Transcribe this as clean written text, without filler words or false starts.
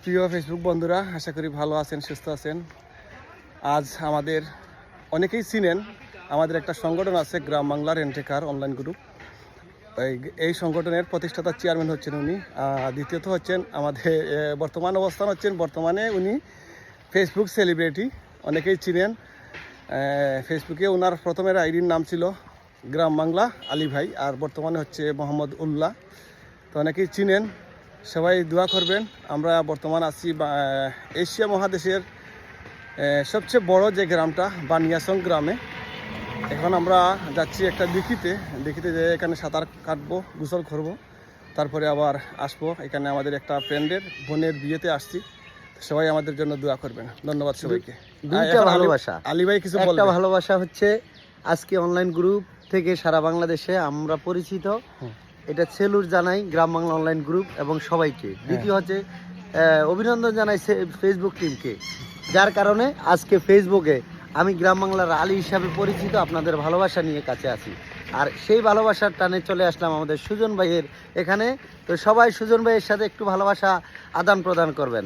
প্রিয় ফেসবুক বন্ধুরা, আশা করি ভালো আছেন, সুস্থ আছেন। আজ আমাদের অনেকেই চিনেন, আমাদের একটা সংগঠন আছে গ্রাম বাংলা রেন্টেকার অনলাইন গ্রুপ। এই সংগঠনের প্রতিষ্ঠাতা চেয়ারম্যান হচ্ছেন উনি। দ্বিতীয়ত হচ্ছেন আমাদের বর্তমান অবস্থান হচ্ছেন, বর্তমানে উনি ফেসবুক সেলিব্রিটি, অনেকেই চিনেন। ফেসবুকে ওনার প্রথমের আইডির নাম ছিল গ্রাম বাংলা আলী ভাই, আর বর্তমানে হচ্ছে মোহাম্মদ উল্লাহ। তো অনেকেই চিনেন, সবাই দোয়া করবেন। আমরা বর্তমান আছি এশিয়া মহাদেশের সবচেয়ে বড় যে গ্রামটা বানিয়াসং গ্রামে। এখন আমরা যাচ্ছি একটা দিঘিতে যে এখানে সাঁতার কাটবো, গোসল করবো, তারপরে আবার আসবো। এখানে আমাদের একটা ফ্রেন্ডের বোনের বিয়েতে আসছি, সবাই আমাদের জন্য দোয়া করবেন। ধন্যবাদ সবাইকে। দুইটা ভালোবাসা, আলী ভাই কিছু একটা ভালোবাসা হচ্ছে আজকে অনলাইন গ্রুপ থেকে সারা বাংলাদেশে আমরা পরিচিত, এটা সেলুট জানাই গ্রাম বাংলা অনলাইন গ্রুপ এবং সবাইকে। দ্বিতীয় হচ্ছে অভিনন্দন জানাই ফেসবুক টিমকে, যার কারণে আজকে ফেসবুকে আমি গ্রাম বাংলার আলী হিসাবে পরিচিত, আপনাদের ভালোবাসা নিয়ে কাছে আছি। আর সেই ভালোবাসার টানে চলে আসলাম আমাদের সুজন ভাইয়ের এখানে। তো সবাই সুজন ভাইয়ের সাথে একটু ভালোবাসা আদান প্রদান করবেন।